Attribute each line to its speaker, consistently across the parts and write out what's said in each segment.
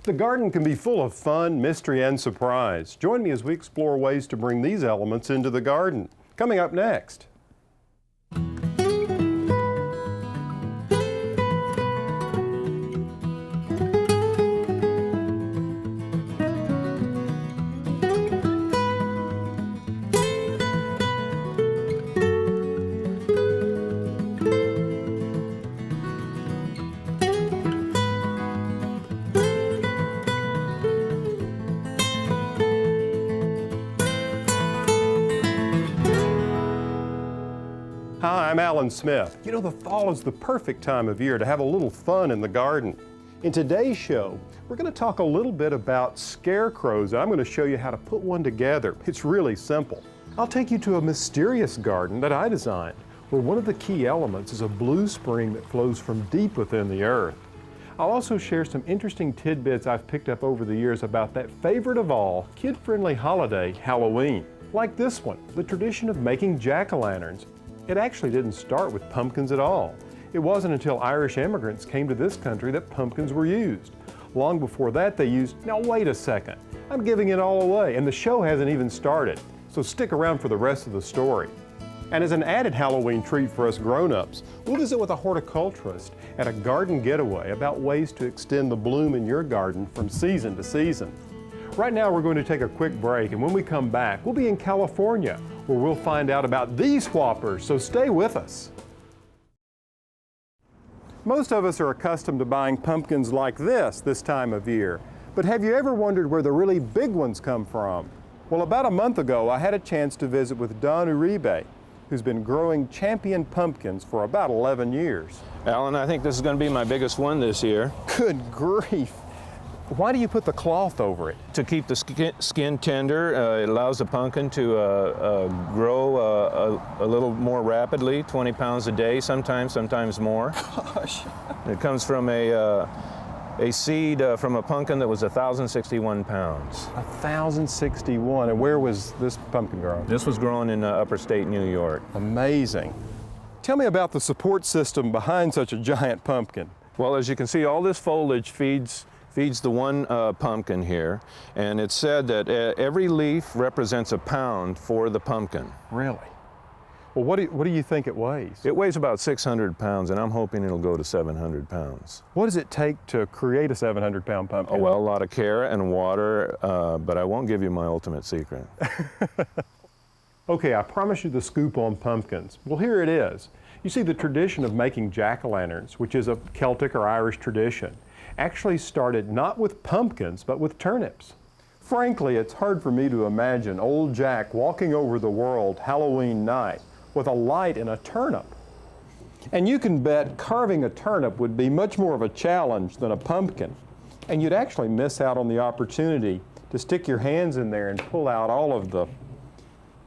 Speaker 1: The garden can be full of fun, mystery, and surprise. Join me as we explore ways to bring these elements into the garden. Coming up next. Hi, I'm Alan Smith. You know, the fall is the perfect time of year to have a little fun in the garden. In today's show, we're going to talk a little bit about scarecrows. I'm going to show you how to put one together. It's really simple. I'll take you to a mysterious garden that I designed, where one of the key elements is a blue spring that flows from deep within the earth. I'll also share some interesting tidbits I've picked up over the years about that favorite of all, kid-friendly holiday, Halloween. Like this one, the tradition of making jack-o'-lanterns. It actually didn't start with pumpkins at all. It wasn't until Irish immigrants came to this country that pumpkins were used. Long before that they used, now wait a second, I'm giving it all away and the show hasn't even started. So stick around for the rest of the story. And as an added Halloween treat for us grown-ups, we'll visit with a horticulturist at a garden getaway about ways to extend the bloom in your garden from season to season. Right now we're going to take a quick break, and when we come back, we'll be in California, where we'll find out about these whoppers, so stay with us. Most of us are accustomed to buying pumpkins like this time of year, but have you ever wondered where the really big ones come from? Well, about a month ago, I had a chance to visit with Don Uribe, who's been growing champion pumpkins for about 11 years.
Speaker 2: Alan, I think this is going to be my biggest one this year.
Speaker 1: Good grief! Why do you put the cloth over it?
Speaker 2: To keep the skin tender, it allows the pumpkin to grow a little more rapidly, 20 pounds a day, sometimes more.
Speaker 1: Gosh!
Speaker 2: It comes from a seed from a pumpkin that was 1,061 pounds.
Speaker 1: 1,061, and where was this pumpkin grown?
Speaker 2: This was grown in upper state New York.
Speaker 1: Amazing. Tell me about the support system behind such a giant pumpkin.
Speaker 2: Well, as you can see, all this foliage feeds the one pumpkin here, and it's said that every leaf represents a pound for the pumpkin.
Speaker 1: Really? Well, what do you think it weighs?
Speaker 2: It weighs about 600 pounds, and I'm hoping it'll go to 700 pounds.
Speaker 1: What does it take to create a 700-pound pumpkin?
Speaker 2: Oh, well, a lot of care and water, but I won't give you my ultimate secret.
Speaker 1: Okay, I promise you the scoop on pumpkins. Well, here it is. You see, the tradition of making jack-o'-lanterns, which is a Celtic or Irish tradition, actually started not with pumpkins, but with turnips. Frankly, it's hard for me to imagine old Jack walking over the world Halloween night with a light and a turnip. And you can bet carving a turnip would be much more of a challenge than a pumpkin. And you'd actually miss out on the opportunity to stick your hands in there and pull out all of the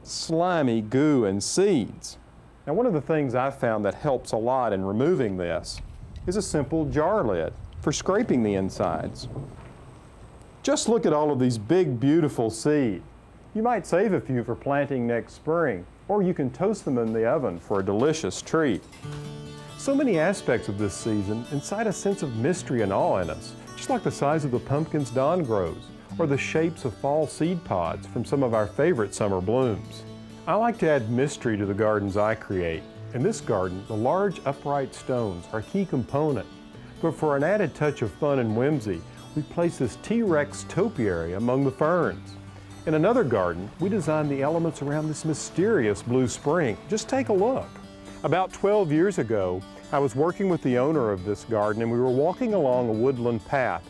Speaker 1: slimy goo and seeds. Now, one of the things I've found that helps a lot in removing this is a simple jar lid for scraping the insides. Just look at all of these big, beautiful seeds. You might save a few for planting next spring, or you can toast them in the oven for a delicious treat. So many aspects of this season incite a sense of mystery and awe in us, just like the size of the pumpkins Don grows, or the shapes of fall seed pods from some of our favorite summer blooms. I like to add mystery to the gardens I create. In this garden, the large upright stones are a key component. But for an added touch of fun and whimsy, we place this T-Rex topiary among the ferns. In another garden, we designed the elements around this mysterious blue spring. Just take a look. About 12 years ago, I was working with the owner of this garden and we were walking along a woodland path.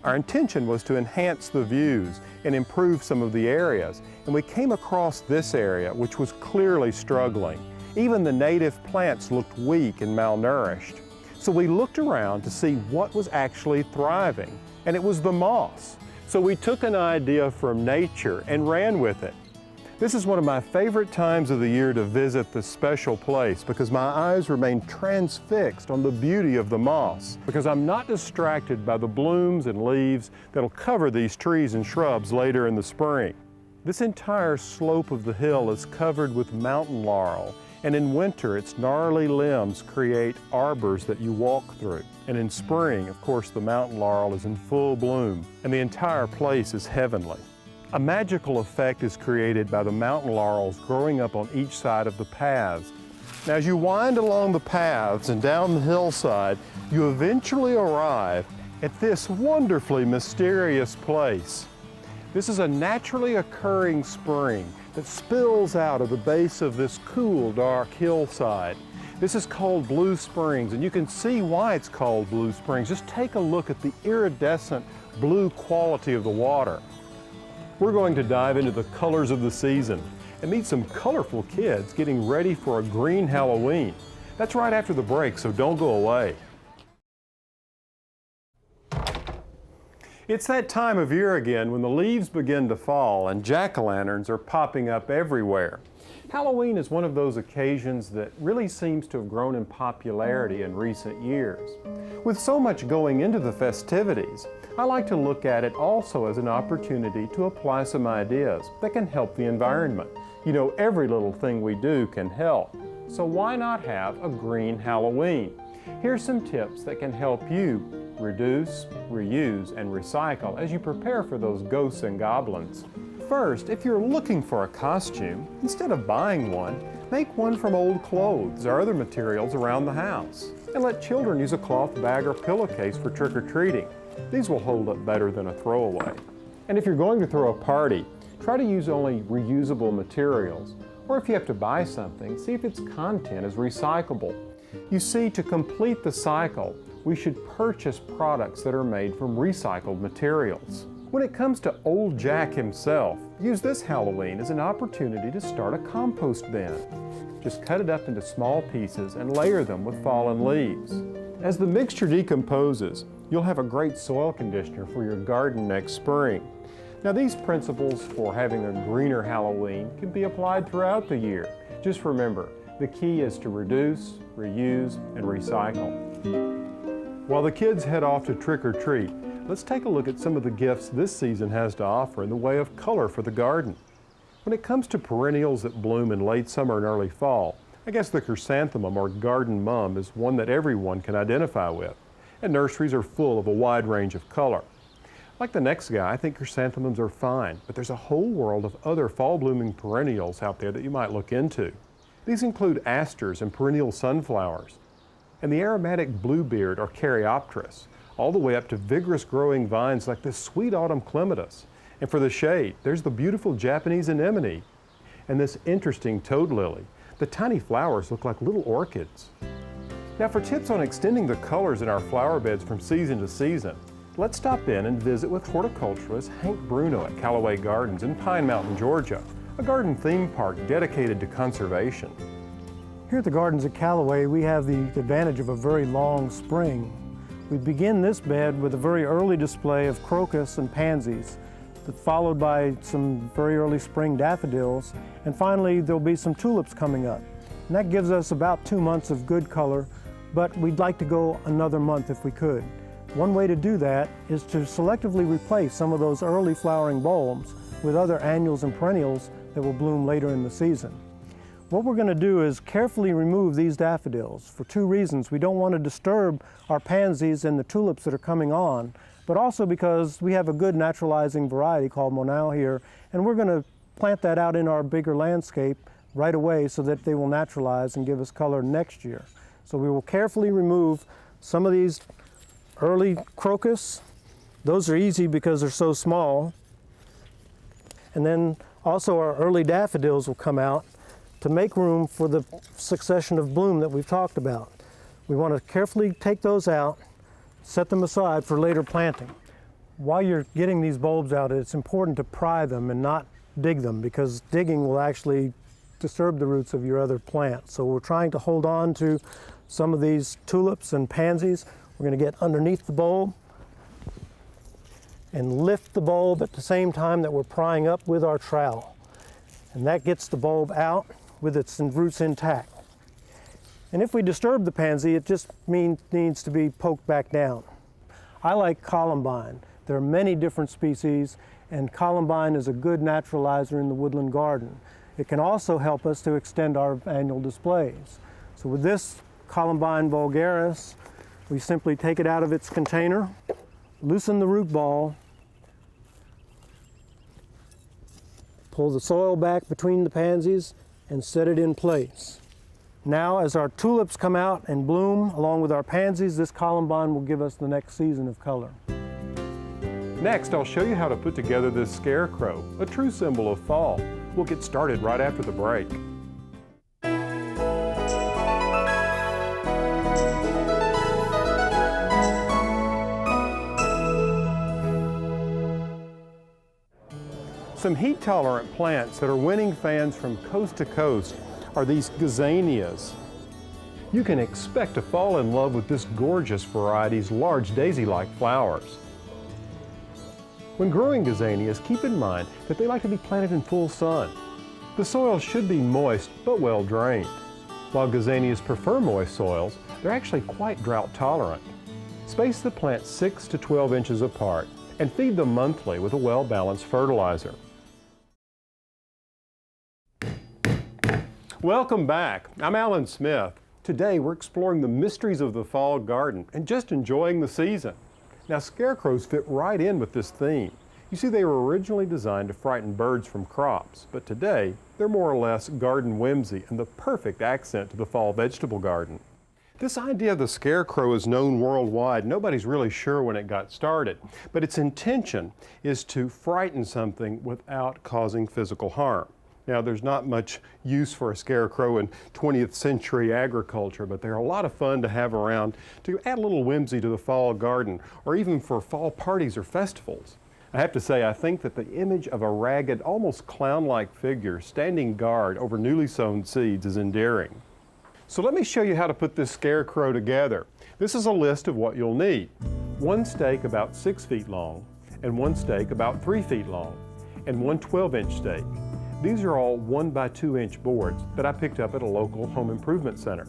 Speaker 1: Our intention was to enhance the views and improve some of the areas, and we came across this area which was clearly struggling. Even the native plants looked weak and malnourished. So we looked around to see what was actually thriving, and it was the moss. So we took an idea from nature and ran with it. This is one of my favorite times of the year to visit this special place because my eyes remain transfixed on the beauty of the moss, because I'm not distracted by the blooms and leaves that'll cover these trees and shrubs later in the spring. This entire slope of the hill is covered with mountain laurel, And in winter, its gnarly limbs create arbors that you walk through. And in spring, of course, the mountain laurel is in full bloom, and the entire place is heavenly. A magical effect is created by the mountain laurels growing up on each side of the paths. Now, as you wind along the paths and down the hillside, you eventually arrive at this wonderfully mysterious place. This is a naturally occurring spring that spills out of the base of this cool, dark hillside. This is called Blue Springs, and you can see why it's called Blue Springs. Just take a look at the iridescent blue quality of the water. We're going to dive into the colors of the season and meet some colorful kids getting ready for a green Halloween. That's right after the break, so don't go away. It's that time of year again when the leaves begin to fall and jack-o'-lanterns are popping up everywhere. Halloween is one of those occasions that really seems to have grown in popularity in recent years. With so much going into the festivities, I like to look at it also as an opportunity to apply some ideas that can help the environment. You know, every little thing we do can help. So why not have a green Halloween? Here's some tips that can help you reduce, reuse, and recycle as you prepare for those ghosts and goblins. First, if you're looking for a costume, instead of buying one, make one from old clothes or other materials around the house. And let children use a cloth bag or pillowcase for trick-or-treating. These will hold up better than a throwaway. And if you're going to throw a party, try to use only reusable materials. Or if you have to buy something, see if its content is recyclable. You see, to complete the cycle, we should purchase products that are made from recycled materials. When it comes to Old Jack himself, use this Halloween as an opportunity to start a compost bin. Just cut it up into small pieces and layer them with fallen leaves. As the mixture decomposes, you'll have a great soil conditioner for your garden next spring. Now, these principles for having a greener Halloween can be applied throughout the year. Just remember, the key is to reduce, reuse, and recycle. While the kids head off to trick or treat, let's take a look at some of the gifts this season has to offer in the way of color for the garden. When it comes to perennials that bloom in late summer and early fall, I guess the chrysanthemum or garden mum is one that everyone can identify with, and nurseries are full of a wide range of color. Like the next guy, I think chrysanthemums are fine, but there's a whole world of other fall-blooming perennials out there that you might look into. These include asters and perennial sunflowers, and the aromatic bluebeard or Caryopteris, all the way up to vigorous growing vines like this sweet autumn Clematis. And for the shade, there's the beautiful Japanese Anemone and this interesting toad lily. The tiny flowers look like little orchids. Now, for tips on extending the colors in our flower beds from season to season, let's stop in and visit with horticulturist Hank Bruno at Callaway Gardens in Pine Mountain, Georgia, a garden theme park dedicated to conservation.
Speaker 3: Here at the gardens at Callaway, we have the advantage of a very long spring. We begin this bed with a very early display of crocus and pansies, followed by some very early spring daffodils, and finally there'll be some tulips coming up. And that gives us about 2 months of good color, but we'd like to go another month if we could. One way to do that is to selectively replace some of those early flowering bulbs with other annuals and perennials that will bloom later in the season. What we're going to do is carefully remove these daffodils for 2 reasons. We don't want to disturb our pansies and the tulips that are coming on, but also because we have a good naturalizing variety called Monau here, and we're going to plant that out in our bigger landscape right away so that they will naturalize and give us color next year. So we will carefully remove some of these early crocus. Those are easy because they're so small. And then also our early daffodils will come out to make room for the succession of bloom that we've talked about. We want to carefully take those out, set them aside for later planting. While you're getting these bulbs out, it's important to pry them and not dig them, because digging will actually disturb the roots of your other plants. So we're trying to hold on to some of these tulips and pansies. We're going to get underneath the bulb and lift the bulb at the same time that we're prying up with our trowel. And that gets the bulb out with its roots intact. And if we disturb the pansy, it just needs to be poked back down. I like columbine. There are many different species, and columbine is a good naturalizer in the woodland garden. It can also help us to extend our annual displays. So with this Columbine Vulgaris, we simply take it out of its container, loosen the root ball, pull the soil back between the pansies, and set it in place. Now, as our tulips come out and bloom along with our pansies, this columbine will give us the next season of color.
Speaker 1: Next, I'll show you how to put together this scarecrow, a true symbol of fall. We'll get started right after the break. Some heat-tolerant plants that are winning fans from coast to coast are these Gazanias. You can expect to fall in love with this gorgeous variety's large daisy-like flowers. When growing Gazanias, keep in mind that they like to be planted in full sun. The soil should be moist but well drained. While Gazanias prefer moist soils, they're actually quite drought tolerant. Space the plants 6 to 12 inches apart and feed them monthly with a well-balanced fertilizer. Welcome back. I'm Alan Smith. Today we're exploring the mysteries of the fall garden and just enjoying the season. Now, scarecrows fit right in with this theme. You see, they were originally designed to frighten birds from crops, but today they're more or less garden whimsy and the perfect accent to the fall vegetable garden. This idea of the scarecrow is known worldwide. Nobody's really sure when it got started, but its intention is to frighten something without causing physical harm. Now, there's not much use for a scarecrow in 20th century agriculture, but they're a lot of fun to have around to add a little whimsy to the fall garden, or even for fall parties or festivals. I have to say, I think that the image of a ragged, almost clown-like figure standing guard over newly sown seeds is endearing. So let me show you how to put this scarecrow together. This is a list of what you'll need. One stake about 6 feet long, and one stake about 3 feet long, and one 12-inch stake. These are all 1 by 2 inch boards that I picked up at a local home improvement center.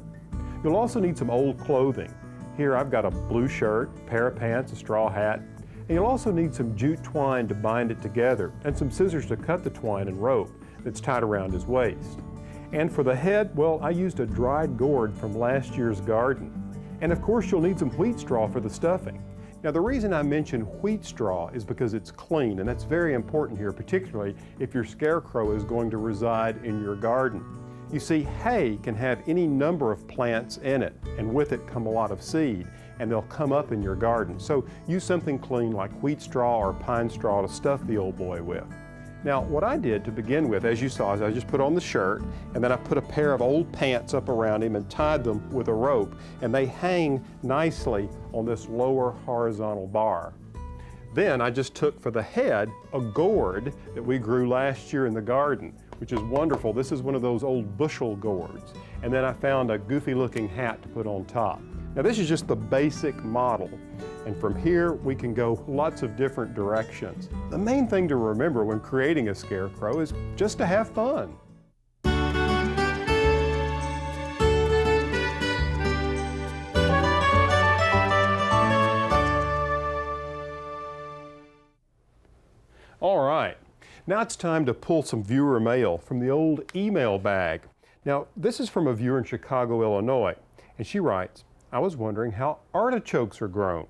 Speaker 1: You'll also need some old clothing. Here I've got a blue shirt, a pair of pants, a straw hat, and you'll also need some jute twine to bind it together and some scissors to cut the twine and rope that's tied around his waist. And for the head, well, I used a dried gourd from last year's garden. And of course you'll need some wheat straw for the stuffing. Now, the reason I mention wheat straw is because it's clean, and that's very important here, particularly if your scarecrow is going to reside in your garden. You see, hay can have any number of plants in it, and with it come a lot of seed, and they'll come up in your garden. So use something clean like wheat straw or pine straw to stuff the old boy with. Now, what I did to begin with, as you saw, is I just put on the shirt, and then I put a pair of old pants up around him and tied them with a rope, and they hang nicely on this lower horizontal bar. Then I just took for the head a gourd that we grew last year in the garden, which is wonderful. This is one of those old Bushel Gourds. And then I found a goofy looking hat to put on top. Now, this is just the basic model. And from here, we can go lots of different directions. The main thing to remember when creating a scarecrow is just to have fun. All right, now it's time to pull some viewer mail from the old email bag. Now, this is from a viewer in Chicago, Illinois, and she writes, I was wondering how artichokes are grown.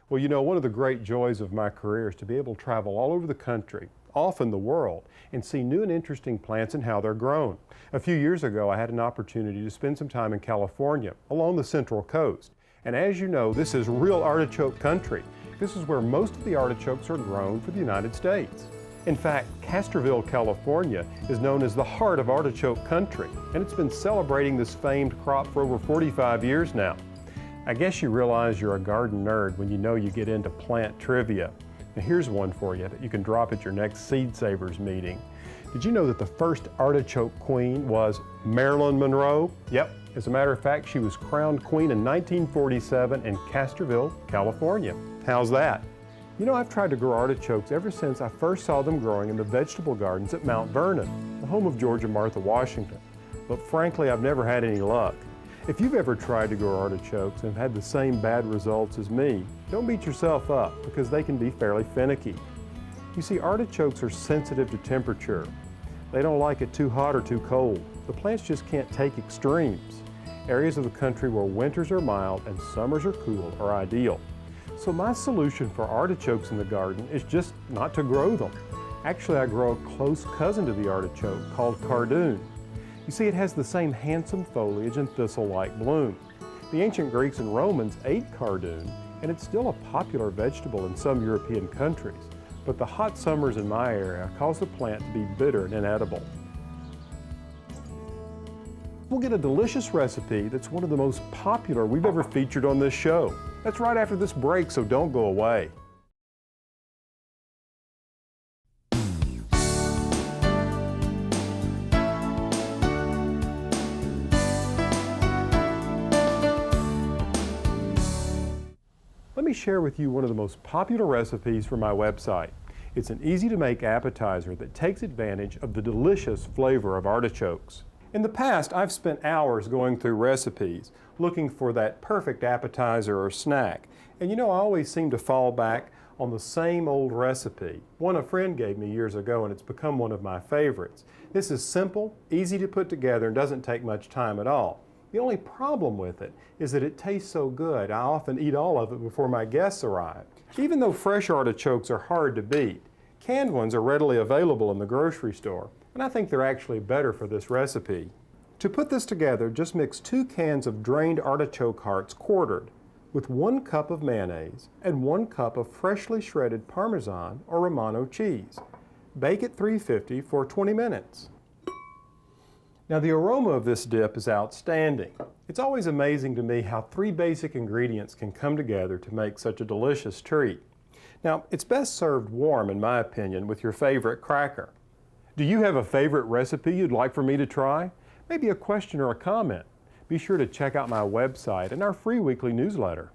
Speaker 1: Well, you know, one of the great joys of my career is to be able to travel all over the country, often the world, and see new and interesting plants and how they're grown. A few years ago, I had an opportunity to spend some time in California, along the Central Coast. And as you know, this is real artichoke country. This is where most of the artichokes are grown for the United States. In fact, Castroville, California is known as the heart of artichoke country, and it's been celebrating this famed crop for over 45 years now. I guess you realize you're a garden nerd when you know you get into plant trivia. Now here's one for you that you can drop at your next Seed Savers meeting. Did you know that the first artichoke queen was Marilyn Monroe? Yep, as a matter of fact, she was crowned queen in 1947 in Castroville, California. How's that? You know, I've tried to grow artichokes ever since I first saw them growing in the vegetable gardens at Mount Vernon, the home of George and Martha Washington. But frankly, I've never had any luck. If you've ever tried to grow artichokes and had the same bad results as me, don't beat yourself up because they can be fairly finicky. You see, artichokes are sensitive to temperature. They don't like it too hot or too cold. The plants just can't take extremes. Areas of the country where winters are mild and summers are cool are ideal. So my solution for artichokes in the garden is just not to grow them. Actually, I grow a close cousin to the artichoke called Cardoon. You see, it has the same handsome foliage and thistle-like bloom. The ancient Greeks and Romans ate Cardoon, and it's still a popular vegetable in some European countries. But the hot summers in my area cause the plant to be bitter and inedible. We'll get a delicious recipe that's one of the most popular we've ever featured on this show. That's right after this break, so don't go away. Let me share with you one of the most popular recipes from my website. It's an easy-to-make appetizer that takes advantage of the delicious flavor of artichokes. In the past, I've spent hours going through recipes, looking for that perfect appetizer or snack. And you know, I always seem to fall back on the same old recipe. One a friend gave me years ago, and it's become one of my favorites. This is simple, easy to put together, and doesn't take much time at all. The only problem with it is that it tastes so good, I often eat all of it before my guests arrive. Even though fresh artichokes are hard to beat, canned ones are readily available in the grocery store, and I think they're actually better for this recipe. To put this together, just mix 2 cans of drained artichoke hearts quartered with 1 cup of mayonnaise and 1 cup of freshly shredded Parmesan or Romano cheese. Bake at 350 for 20 minutes. Now, the aroma of this dip is outstanding. It's always amazing to me how 3 basic ingredients can come together to make such a delicious treat. Now, it's best served warm, in my opinion, with your favorite cracker. Do you have a favorite recipe you'd like for me to try? Maybe a question or a comment. Be sure to check out my website and our free weekly newsletter.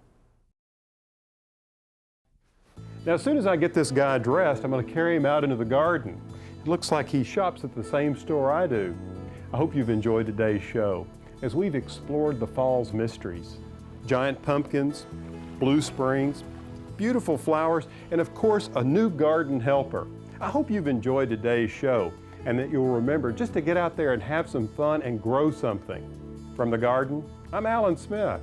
Speaker 1: Now, as soon as I get this guy dressed, I'm going to carry him out into the garden. It looks like he shops at the same store I do. I hope you've enjoyed today's show as we've explored the fall's mysteries. Giant pumpkins, blue springs, beautiful flowers, and of course, a new garden helper. I hope you've enjoyed today's show and that you'll remember just to get out there and have some fun and grow something. From the garden, I'm Alan Smith.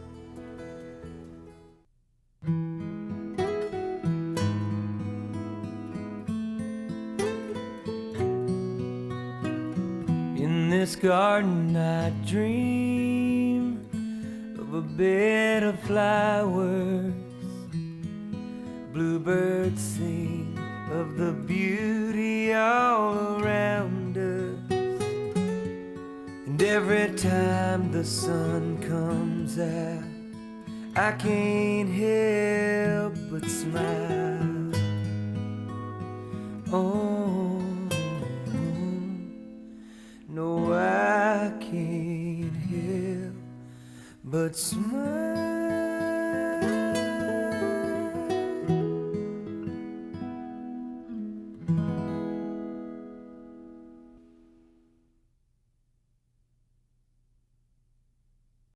Speaker 4: In this garden I dream of a bed of flowers. Bluebirds sing of the beauty all around us. And every time the sun comes out, I can't help but smile. Oh, no, I can't help but smile.